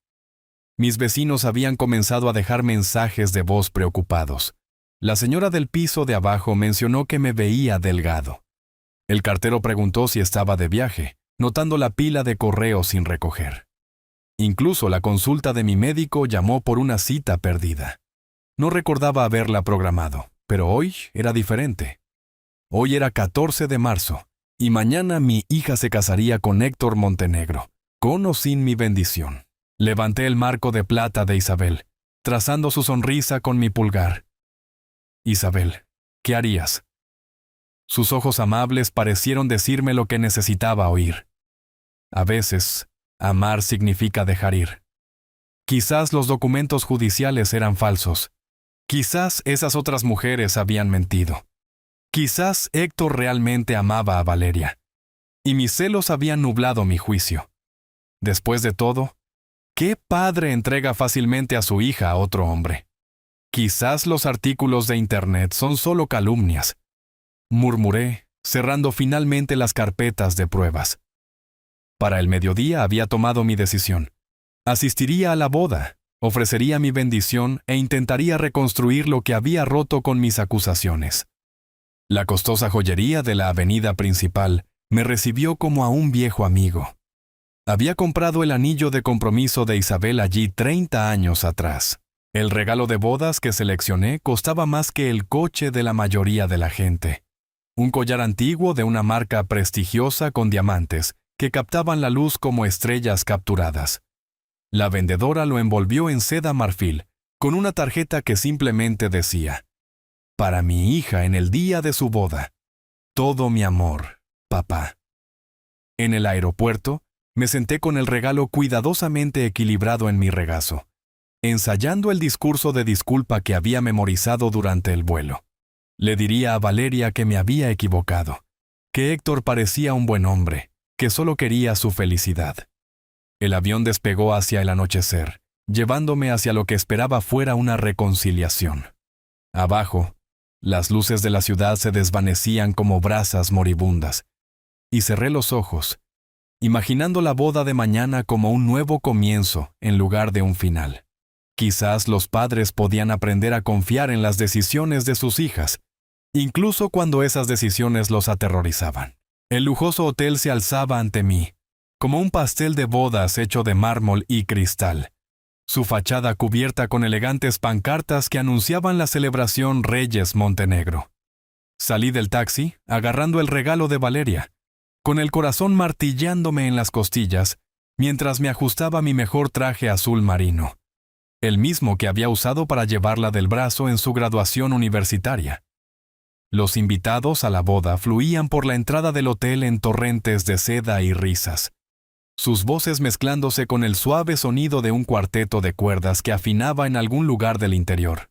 Mis vecinos habían comenzado a dejar mensajes de voz preocupados. La señora del piso de abajo mencionó que me veía delgado. El cartero preguntó si estaba de viaje, notando la pila de correos sin recoger. Incluso la consulta de mi médico llamó por una cita perdida. No recordaba haberla programado, pero hoy era diferente. Hoy era 14 de marzo, y mañana mi hija se casaría con Héctor Montenegro, con o sin mi bendición. Levanté el marco de plata de Isabel, trazando su sonrisa con mi pulgar. Isabel, ¿qué harías? Sus ojos amables parecieron decirme lo que necesitaba oír. A veces, amar significa dejar ir. Quizás los documentos judiciales eran falsos. Quizás esas otras mujeres habían mentido. Quizás Héctor realmente amaba a Valeria. Y mis celos habían nublado mi juicio. Después de todo, ¿qué padre entrega fácilmente a su hija a otro hombre? Quizás los artículos de Internet son solo calumnias. Murmuré, cerrando finalmente las carpetas de pruebas. Para el mediodía había tomado mi decisión. Asistiría a la boda, ofrecería mi bendición e intentaría reconstruir lo que había roto con mis acusaciones. La costosa joyería de la avenida principal me recibió como a un viejo amigo. Había comprado el anillo de compromiso de Isabel allí 30 años atrás. El regalo de bodas que seleccioné costaba más que el coche de la mayoría de la gente. Un collar antiguo de una marca prestigiosa con diamantes que captaban la luz como estrellas capturadas. La vendedora lo envolvió en seda marfil, con una tarjeta que simplemente decía: «Para mi hija en el día de su boda. Todo mi amor, papá». En el aeropuerto, me senté con el regalo cuidadosamente equilibrado en mi regazo, ensayando el discurso de disculpa que había memorizado durante el vuelo. Le diría a Valeria que me había equivocado, que Héctor parecía un buen hombre, que solo quería su felicidad. El avión despegó hacia el anochecer, llevándome hacia lo que esperaba fuera una reconciliación. Abajo, las luces de la ciudad se desvanecían como brasas moribundas, y cerré los ojos, imaginando la boda de mañana como un nuevo comienzo en lugar de un final. Quizás los padres podían aprender a confiar en las decisiones de sus hijas, incluso cuando esas decisiones los aterrorizaban. El lujoso hotel se alzaba ante mí, como un pastel de bodas hecho de mármol y cristal, su fachada cubierta con elegantes pancartas que anunciaban la celebración Reyes Montenegro. Salí del taxi, agarrando el regalo de Valeria, con el corazón martillándome en las costillas, mientras me ajustaba mi mejor traje azul marino, el mismo que había usado para llevarla del brazo en su graduación universitaria. Los invitados a la boda fluían por la entrada del hotel en torrentes de seda y risas, sus voces mezclándose con el suave sonido de un cuarteto de cuerdas que afinaba en algún lugar del interior.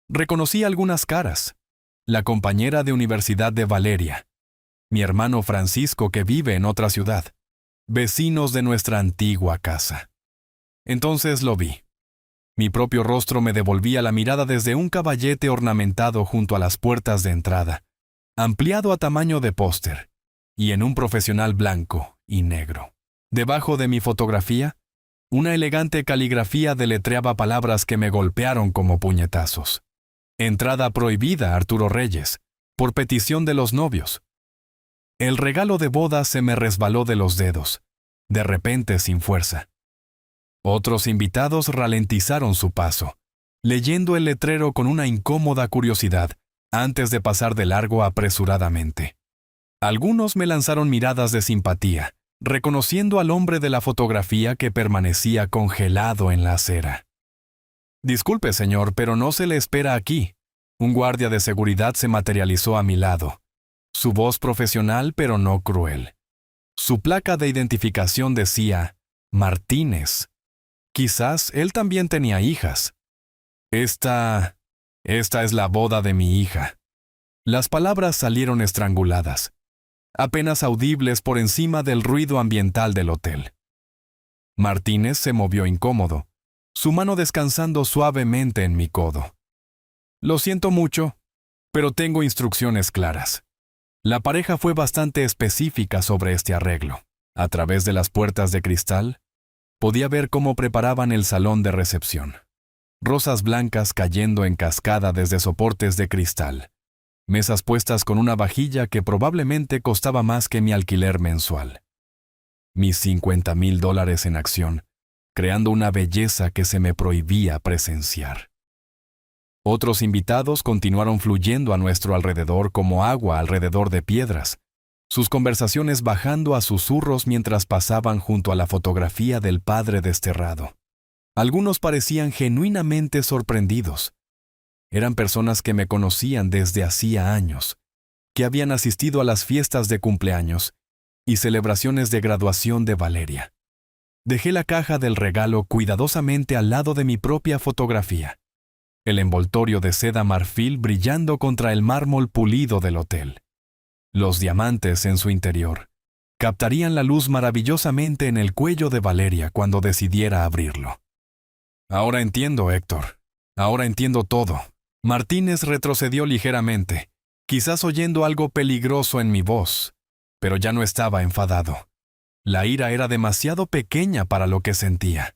Reconocí algunas caras: la compañera de universidad de Valeria, mi hermano Francisco que vive en otra ciudad, vecinos de nuestra antigua casa. Entonces lo vi. Mi propio rostro me devolvía la mirada desde un caballete ornamentado junto a las puertas de entrada, ampliado a tamaño de póster, y en un profesional blanco y negro. Debajo de mi fotografía, una elegante caligrafía deletreaba palabras que me golpearon como puñetazos. Entrada prohibida, Arturo Reyes, por petición de los novios. El regalo de boda se me resbaló de los dedos, de repente sin fuerza. Otros invitados ralentizaron su paso, leyendo el letrero con una incómoda curiosidad, antes de pasar de largo apresuradamente. Algunos me lanzaron miradas de simpatía, reconociendo al hombre de la fotografía que permanecía congelado en la acera. «Disculpe, señor, pero no se le espera aquí». Un guardia de seguridad se materializó a mi lado, su voz profesional pero no cruel. Su placa de identificación decía Martínez. Quizás él también tenía hijas. Esta es la boda de mi hija». Las palabras salieron estranguladas, apenas audibles por encima del ruido ambiental del hotel. Martínez se movió incómodo, su mano descansando suavemente en mi codo. «Lo siento mucho, pero tengo instrucciones claras». La pareja fue bastante específica sobre este arreglo. A través de las puertas de cristal, podía ver cómo preparaban el salón de recepción. Rosas blancas cayendo en cascada desde soportes de cristal. Mesas puestas con una vajilla que probablemente costaba más que mi alquiler mensual. Mis $50,000 en acción, creando una belleza que se me prohibía presenciar. Otros invitados continuaron fluyendo a nuestro alrededor como agua alrededor de piedras, sus conversaciones bajando a susurros mientras pasaban junto a la fotografía del padre desterrado. Algunos parecían genuinamente sorprendidos. Eran personas que me conocían desde hacía años, que habían asistido a las fiestas de cumpleaños y celebraciones de graduación de Valeria. Dejé la caja del regalo cuidadosamente al lado de mi propia fotografía, el envoltorio de seda marfil brillando contra el mármol pulido del hotel. Los diamantes en su interior captarían la luz maravillosamente en el cuello de Valeria cuando decidiera abrirlo. «Ahora entiendo, Héctor. Ahora entiendo todo». Martínez retrocedió ligeramente, quizás oyendo algo peligroso en mi voz, pero ya no estaba enfadado. La ira era demasiado pequeña para lo que sentía.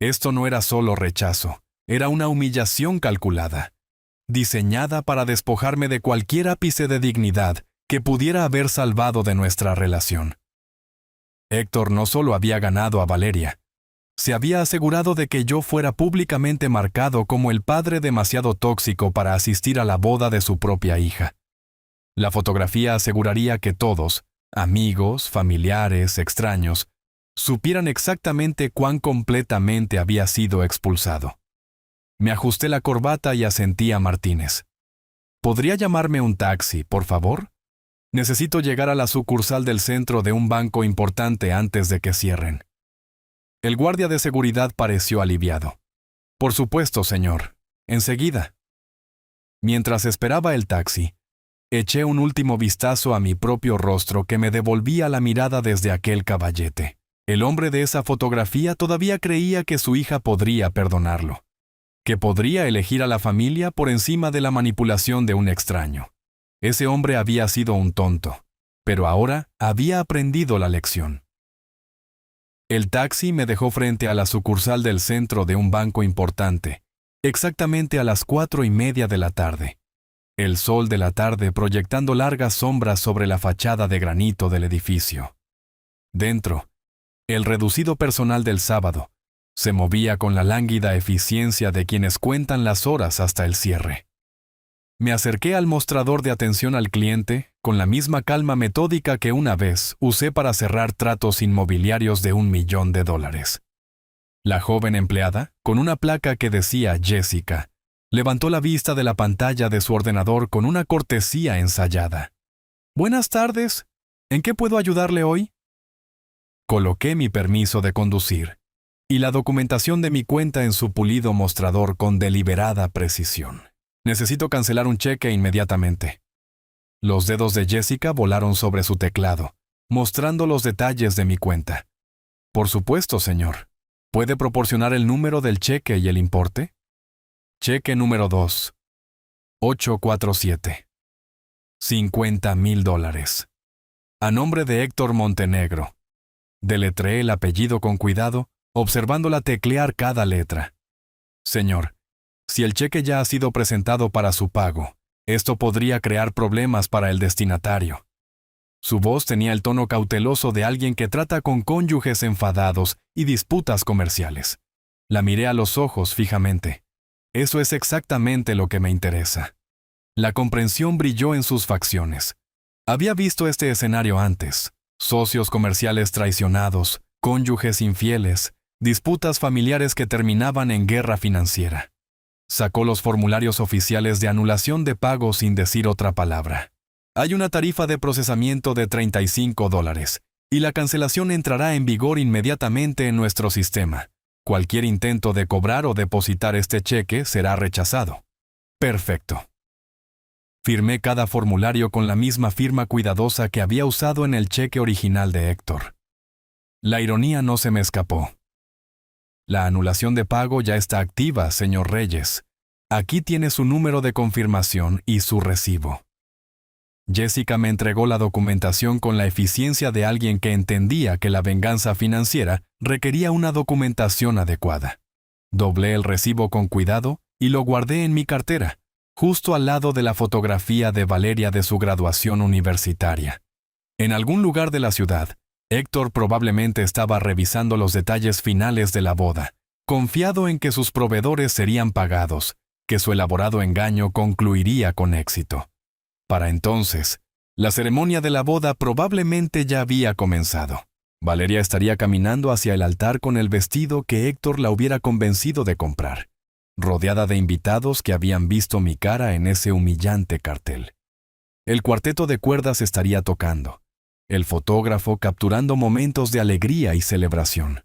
Esto no era solo rechazo, era una humillación calculada, diseñada para despojarme de cualquier ápice de dignidad que pudiera haber salvado de nuestra relación. Héctor no solo había ganado a Valeria, se había asegurado de que yo fuera públicamente marcado como el padre demasiado tóxico para asistir a la boda de su propia hija. La fotografía aseguraría que todos, amigos, familiares, extraños, supieran exactamente cuán completamente había sido expulsado. Me ajusté la corbata y asentí a Martínez. «¿Podría llamarme un taxi, por favor? Necesito llegar a la sucursal del centro de un banco importante antes de que cierren». El guardia de seguridad pareció aliviado. «Por supuesto, señor. Enseguida». Mientras esperaba el taxi, eché un último vistazo a mi propio rostro que me devolvía la mirada desde aquel caballete. El hombre de esa fotografía todavía creía que su hija podría perdonarlo, que podría elegir a la familia por encima de la manipulación de un extraño. Ese hombre había sido un tonto, pero ahora había aprendido la lección. El taxi me dejó frente a la sucursal del centro de un banco importante, exactamente a las 4:30 de la tarde. El sol de la tarde proyectando largas sombras sobre la fachada de granito del edificio. Dentro, el reducido personal del sábado se movía con la lánguida eficiencia de quienes cuentan las horas hasta el cierre. Me acerqué al mostrador de atención al cliente con la misma calma metódica que una vez usé para cerrar tratos inmobiliarios de $1 millón. La joven empleada, con una placa que decía Jessica, levantó la vista de la pantalla de su ordenador con una cortesía ensayada. «Buenas tardes. ¿En qué puedo ayudarle hoy?» Coloqué mi permiso de conducir y la documentación de mi cuenta en su pulido mostrador con deliberada precisión. «Necesito cancelar un cheque inmediatamente». Los dedos de Jessica volaron sobre su teclado, mostrando los detalles de mi cuenta. «Por supuesto, señor. ¿Puede proporcionar el número del cheque y el importe?» Cheque número 2. 847. $50,000. A nombre de Héctor Montenegro. Deletreé el apellido con cuidado, observándola teclear cada letra. «Señor, si el cheque ya ha sido presentado para su pago, esto podría crear problemas para el destinatario». Su voz tenía el tono cauteloso de alguien que trata con cónyuges enfadados y disputas comerciales. La miré a los ojos fijamente. Eso es exactamente lo que me interesa. La comprensión brilló en sus facciones. Había visto este escenario antes: socios comerciales traicionados, cónyuges infieles, disputas familiares que terminaban en guerra financiera. Sacó los formularios oficiales de anulación de pago sin decir otra palabra. «Hay una tarifa de procesamiento de $35 y la cancelación entrará en vigor inmediatamente en nuestro sistema. Cualquier intento de cobrar o depositar este cheque será rechazado». Perfecto. Firmé cada formulario con la misma firma cuidadosa que había usado en el cheque original de Héctor. La ironía no se me escapó. «La anulación de pago ya está activa, señor Reyes. Aquí tiene su número de confirmación y su recibo». Jessica me entregó la documentación con la eficiencia de alguien que entendía que la venganza financiera requería una documentación adecuada. Doblé el recibo con cuidado y lo guardé en mi cartera, justo al lado de la fotografía de Valeria de su graduación universitaria. En algún lugar de la ciudad, Héctor probablemente estaba revisando los detalles finales de la boda, confiado en que sus proveedores serían pagados, que su elaborado engaño concluiría con éxito. Para entonces, la ceremonia de la boda probablemente ya había comenzado. Valeria estaría caminando hacia el altar con el vestido que Héctor la hubiera convencido de comprar, rodeada de invitados que habían visto mi cara en ese humillante cartel. El cuarteto de cuerdas estaría tocando, el fotógrafo capturando momentos de alegría y celebración.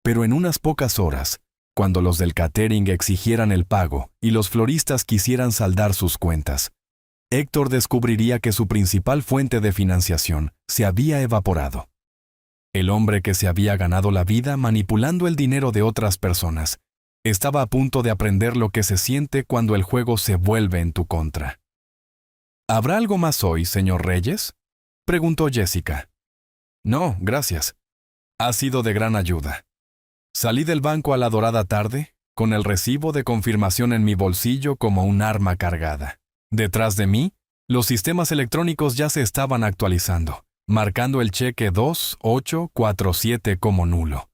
Pero en unas pocas horas, cuando los del catering exigieran el pago y los floristas quisieran saldar sus cuentas, Héctor descubriría que su principal fuente de financiación se había evaporado. El hombre que se había ganado la vida manipulando el dinero de otras personas estaba a punto de aprender lo que se siente cuando el juego se vuelve en tu contra. «¿Habrá algo más hoy, señor Reyes?», preguntó Jessica. «No, gracias. Ha sido de gran ayuda». Salí del banco a la dorada tarde, con el recibo de confirmación en mi bolsillo como un arma cargada. Detrás de mí, los sistemas electrónicos ya se estaban actualizando, marcando el cheque 2847 como nulo,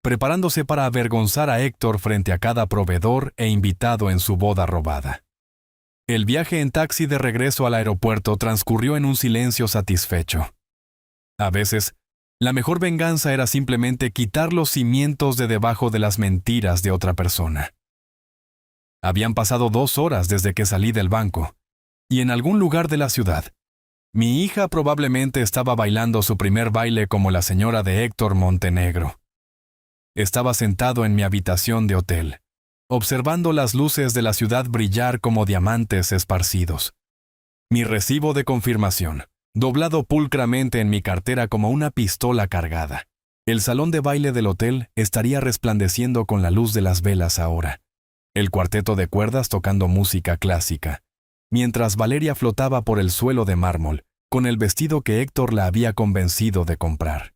preparándose para avergonzar a Héctor frente a cada proveedor e invitado en su boda robada. El viaje en taxi de regreso al aeropuerto transcurrió en un silencio satisfecho. A veces, la mejor venganza era simplemente quitar los cimientos de debajo de las mentiras de otra persona. Habían pasado 2 horas desde que salí del banco, y en algún lugar de la ciudad, mi hija probablemente estaba bailando su primer baile como la señora de Héctor Montenegro. Estaba sentado en mi habitación de hotel, observando las luces de la ciudad brillar como diamantes esparcidos. Mi recibo de confirmación, doblado pulcramente en mi cartera como una pistola cargada. El salón de baile del hotel estaría resplandeciendo con la luz de las velas ahora. El cuarteto de cuerdas tocando música clásica, mientras Valeria flotaba por el suelo de mármol, con el vestido que Héctor la había convencido de comprar.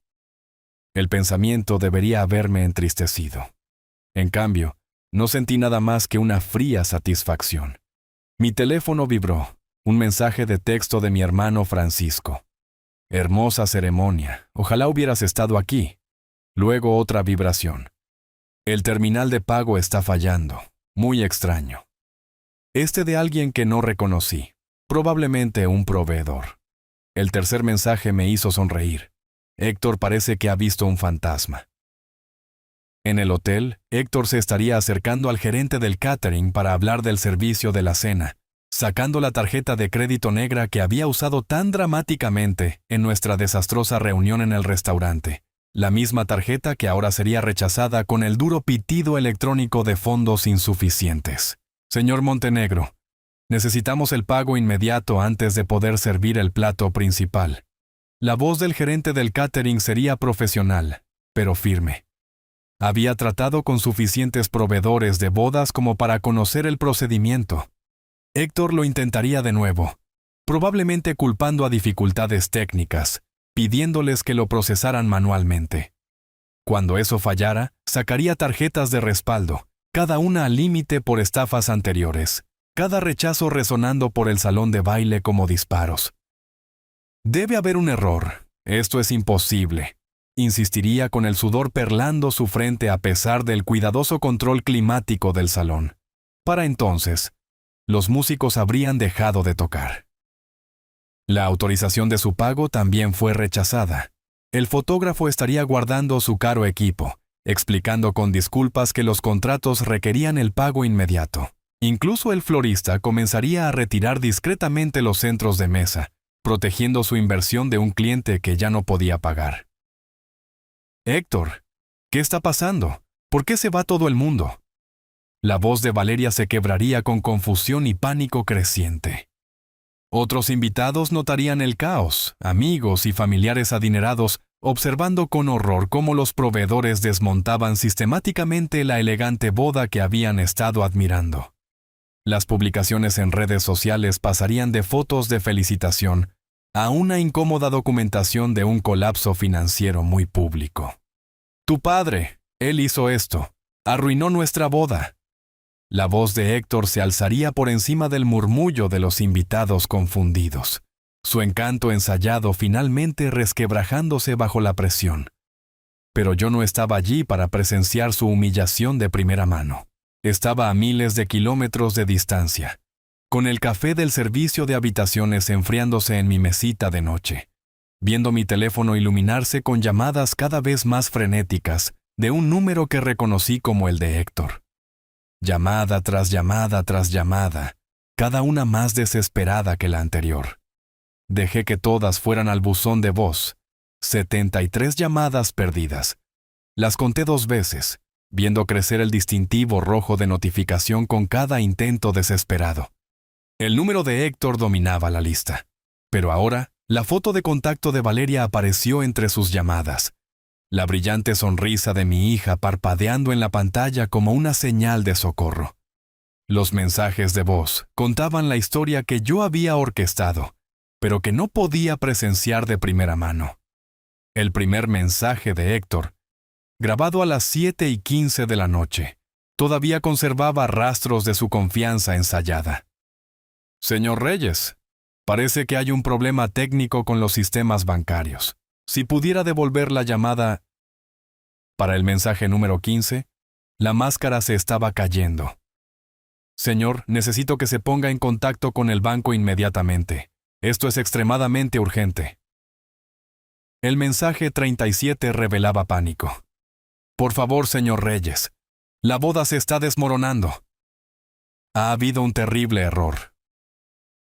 El pensamiento debería haberme entristecido. En cambio, no sentí nada más que una fría satisfacción. Mi teléfono vibró, un mensaje de texto de mi hermano Francisco. Hermosa ceremonia, ojalá hubieras estado aquí. Luego otra vibración. El terminal de pago está fallando, muy extraño. Este de alguien que no reconocí, probablemente un proveedor. El tercer mensaje me hizo sonreír. Héctor parece que ha visto un fantasma. En el hotel, Héctor se estaría acercando al gerente del catering para hablar del servicio de la cena, sacando la tarjeta de crédito negra que había usado tan dramáticamente en nuestra desastrosa reunión en el restaurante, la misma tarjeta que ahora sería rechazada con el duro pitido electrónico de fondos insuficientes. Señor Montenegro, necesitamos el pago inmediato antes de poder servir el plato principal. La voz del gerente del catering sería profesional, pero firme. Había tratado con suficientes proveedores de bodas como para conocer el procedimiento. Héctor lo intentaría de nuevo, probablemente culpando a dificultades técnicas, pidiéndoles que lo procesaran manualmente. Cuando eso fallara, sacaría tarjetas de respaldo, cada una al límite por estafas anteriores, cada rechazo resonando por el salón de baile como disparos. Debe haber un error, esto es imposible. Insistiría con el sudor perlando su frente a pesar del cuidadoso control climático del salón. Para entonces, los músicos habrían dejado de tocar. La autorización de su pago también fue rechazada. El fotógrafo estaría guardando su caro equipo, explicando con disculpas que los contratos requerían el pago inmediato. Incluso el florista comenzaría a retirar discretamente los centros de mesa, protegiendo su inversión de un cliente que ya no podía pagar. Héctor, ¿qué está pasando? ¿Por qué se va todo el mundo? La voz de Valeria se quebraría con confusión y pánico creciente. Otros invitados notarían el caos, amigos y familiares adinerados, observando con horror cómo los proveedores desmontaban sistemáticamente la elegante boda que habían estado admirando. Las publicaciones en redes sociales pasarían de fotos de felicitación a una incómoda documentación de un colapso financiero muy público. Tu padre, él hizo esto, arruinó nuestra boda. La voz de Héctor se alzaría por encima del murmullo de los invitados confundidos, su encanto ensayado finalmente resquebrajándose bajo la presión. Pero yo no estaba allí para presenciar su humillación de primera mano. Estaba a miles de kilómetros de distancia, con el café del servicio de habitaciones enfriándose en mi mesita de noche, viendo mi teléfono iluminarse con llamadas cada vez más frenéticas de un número que reconocí como el de Héctor. Llamada tras llamada tras llamada, cada una más desesperada que la anterior. Dejé que todas fueran al buzón de voz. 73 llamadas perdidas. Las conté 2 veces, viendo crecer el distintivo rojo de notificación con cada intento desesperado. El número de Héctor dominaba la lista, pero ahora la foto de contacto de Valeria apareció entre sus llamadas. La brillante sonrisa de mi hija parpadeando en la pantalla como una señal de socorro. Los mensajes de voz contaban la historia que yo había orquestado, pero que no podía presenciar de primera mano. El primer mensaje de Héctor, grabado a las 7:15 de la noche, todavía conservaba rastros de su confianza ensayada. Señor Reyes, parece que hay un problema técnico con los sistemas bancarios. Si pudiera devolver la llamada. Para el mensaje número 15, la máscara se estaba cayendo. Señor, necesito que se ponga en contacto con el banco inmediatamente. Esto es extremadamente urgente. El mensaje 37 revelaba pánico. Por favor, señor Reyes, la boda se está desmoronando. Ha habido un terrible error.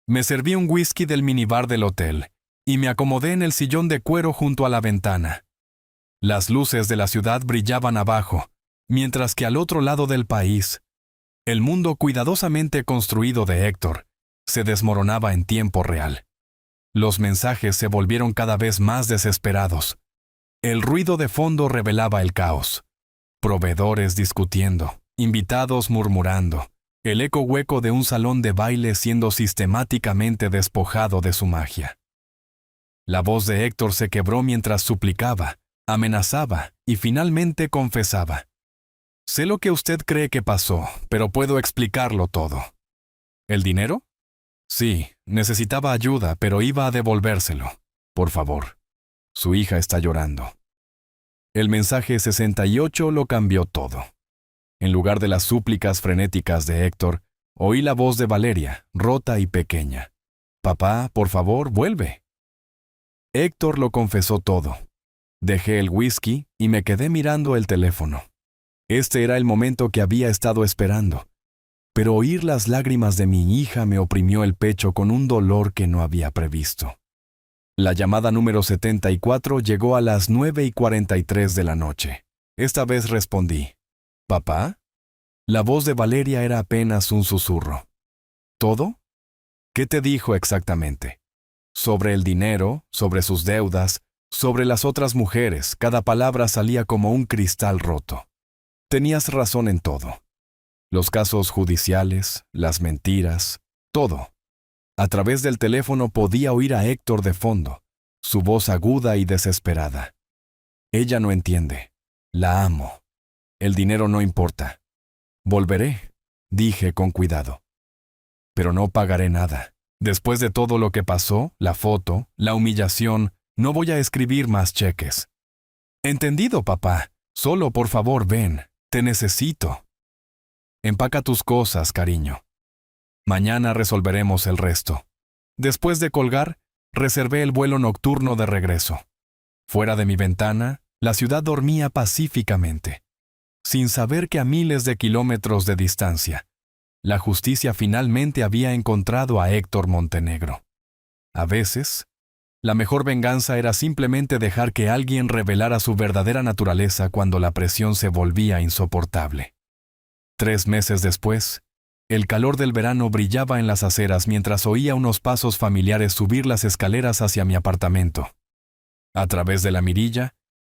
Me serví un whisky del minibar del hotel y me acomodé en el sillón de cuero junto a la ventana. Las luces de la ciudad brillaban abajo, mientras que al otro lado del país, el mundo cuidadosamente construido de Héctor se desmoronaba en tiempo real. Los mensajes se volvieron cada vez más desesperados. El ruido de fondo revelaba el caos. Proveedores discutiendo, invitados murmurando, el eco hueco de un salón de baile siendo sistemáticamente despojado de su magia. La voz de Héctor se quebró mientras suplicaba, amenazaba y finalmente confesaba. Sé lo que usted cree que pasó, pero puedo explicarlo todo. ¿El dinero? Sí, necesitaba ayuda, pero iba a devolvérselo. Por favor. Su hija está llorando. El mensaje 68 lo cambió todo. En lugar de las súplicas frenéticas de Héctor, oí la voz de Valeria, rota y pequeña. Papá, por favor, vuelve. Héctor lo confesó todo. Dejé el whisky y me quedé mirando el teléfono. Este era el momento que había estado esperando. Pero oír las lágrimas de mi hija me oprimió el pecho con un dolor que no había previsto. La llamada número 74 llegó a las 9:43 de la noche. Esta vez respondí. ¿Papá? La voz de Valeria era apenas un susurro. ¿Todo? ¿Qué te dijo exactamente? Sobre el dinero, sobre sus deudas, sobre las otras mujeres, cada palabra salía como un cristal roto. Tenías razón en todo. Los casos judiciales, las mentiras, todo. A través del teléfono podía oír a Héctor de fondo, su voz aguda y desesperada. Ella no entiende. La amo. El dinero no importa. Volveré, dije con cuidado. Pero no pagaré nada. Después de todo lo que pasó, la foto, la humillación, no voy a escribir más cheques. Entendido, papá. Solo, por favor, ven. Te necesito. Empaca tus cosas, cariño. Mañana resolveremos el resto. Después de colgar, reservé el vuelo nocturno de regreso. Fuera de mi ventana, la ciudad dormía pacíficamente, sin saber que a miles de kilómetros de distancia, la justicia finalmente había encontrado a Héctor Montenegro. A veces, la mejor venganza era simplemente dejar que alguien revelara su verdadera naturaleza cuando la presión se volvía insoportable. 3 meses después, el calor del verano brillaba en las aceras mientras oía unos pasos familiares subir las escaleras hacia mi apartamento. A través de la mirilla,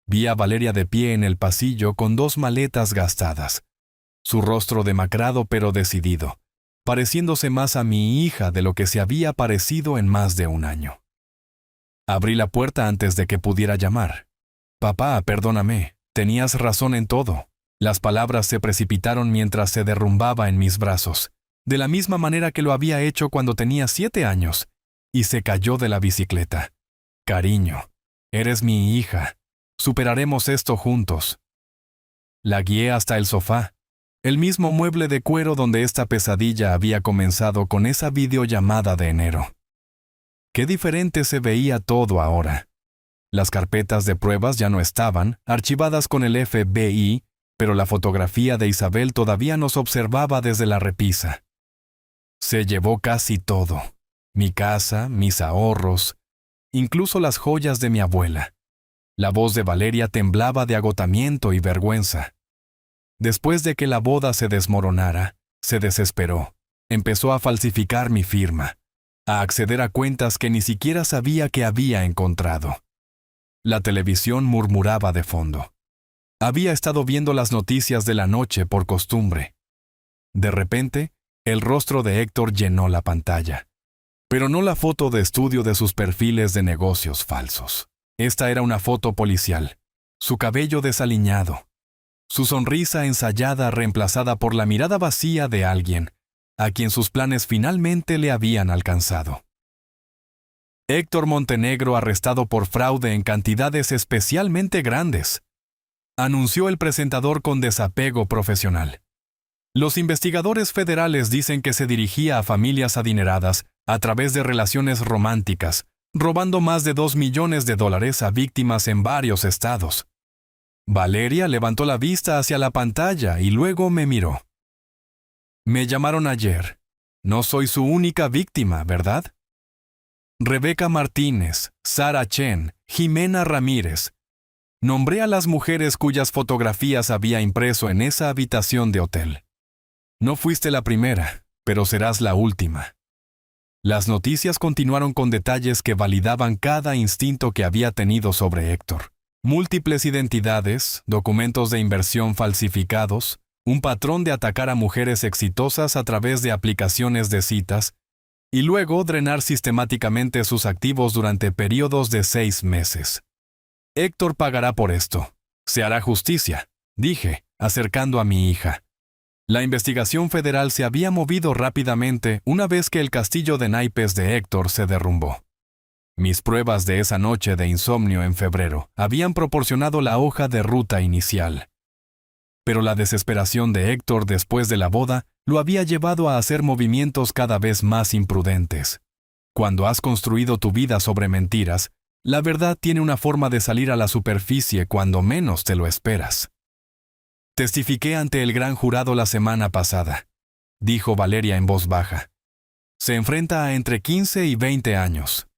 vi a Valeria de pie en el pasillo con 2 maletas gastadas, su rostro demacrado pero decidido, pareciéndose más a mi hija de lo que se había parecido en más de un año. Abrí la puerta antes de que pudiera llamar. Papá, perdóname, tenías razón en todo. Las palabras se precipitaron mientras se derrumbaba en mis brazos, de la misma manera que lo había hecho cuando tenía 7 años, y se cayó de la bicicleta. Cariño, eres mi hija. Superaremos esto juntos. La guié hasta el sofá, el mismo mueble de cuero donde esta pesadilla había comenzado con esa videollamada de enero. Qué diferente se veía todo ahora. Las carpetas de pruebas ya no estaban, archivadas con el FBI, pero la fotografía de Isabel todavía nos observaba desde la repisa. Se llevó casi todo. Mi casa, mis ahorros, incluso las joyas de mi abuela. La voz de Valeria temblaba de agotamiento y vergüenza. Después de que la boda se desmoronara, se desesperó. Empezó a falsificar mi firma, a acceder a cuentas que ni siquiera sabía que había encontrado. La televisión murmuraba de fondo. Había estado viendo las noticias de la noche por costumbre. De repente, el rostro de Héctor llenó la pantalla. Pero no la foto de estudio de sus perfiles de negocios falsos. Esta era una foto policial. Su cabello desaliñado. Su sonrisa ensayada reemplazada por la mirada vacía de alguien, a quien sus planes finalmente le habían alcanzado. Héctor Montenegro arrestado por fraude en cantidades especialmente grandes, anunció el presentador con desapego profesional. Los investigadores federales dicen que se dirigía a familias adineradas a través de relaciones románticas, robando más de $2 millones a víctimas en varios estados. Valeria levantó la vista hacia la pantalla y luego me miró. Me llamaron ayer. No soy su única víctima, ¿verdad? Rebeca Martínez, Sara Chen, Jimena Ramírez. Nombré a las mujeres cuyas fotografías había impreso en esa habitación de hotel. No fuiste la primera, pero serás la última. Las noticias continuaron con detalles que validaban cada instinto que había tenido sobre Héctor. Múltiples identidades, documentos de inversión falsificados, un patrón de atacar a mujeres exitosas a través de aplicaciones de citas, y luego drenar sistemáticamente sus activos durante periodos de 6 meses. Héctor pagará por esto. Se hará justicia, dije, acercando a mi hija. La investigación federal se había movido rápidamente una vez que el castillo de naipes de Héctor se derrumbó. Mis pruebas de esa noche de insomnio en febrero habían proporcionado la hoja de ruta inicial. Pero la desesperación de Héctor después de la boda lo había llevado a hacer movimientos cada vez más imprudentes. Cuando has construido tu vida sobre mentiras, la verdad tiene una forma de salir a la superficie cuando menos te lo esperas. Testifiqué ante el gran jurado la semana pasada, dijo Valeria en voz baja. Se enfrenta a entre 15 y 20 años.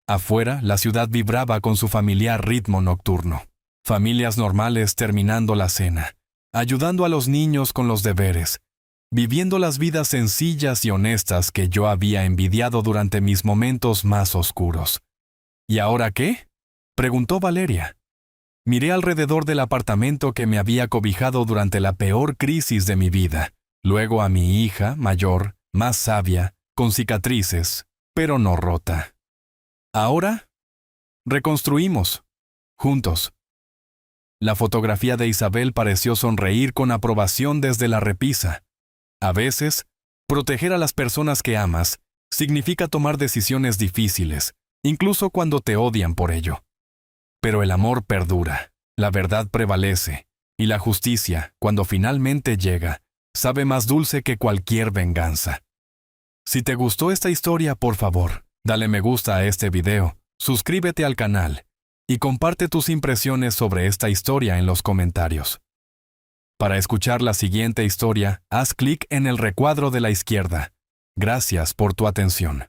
Afuera, la ciudad vibraba con su familiar ritmo nocturno. Familias normales terminando la cena, ayudando a los niños con los deberes, viviendo las vidas sencillas y honestas que yo había envidiado durante mis momentos más oscuros. ¿Y ahora qué?, preguntó Valeria. Miré alrededor del apartamento que me había cobijado durante la peor crisis de mi vida, luego a mi hija, mayor, más sabia, con cicatrices, pero no rota. ¿Ahora? Reconstruimos, juntos. La fotografía de Isabel pareció sonreír con aprobación desde la repisa. A veces, proteger a las personas que amas significa tomar decisiones difíciles, incluso cuando te odian por ello. Pero el amor perdura, la verdad prevalece, y la justicia, cuando finalmente llega, sabe más dulce que cualquier venganza. Si te gustó esta historia, por favor, dale me gusta a este video, suscríbete al canal, y comparte tus impresiones sobre esta historia en los comentarios. Para escuchar la siguiente historia, haz clic en el recuadro de la izquierda. Gracias por tu atención.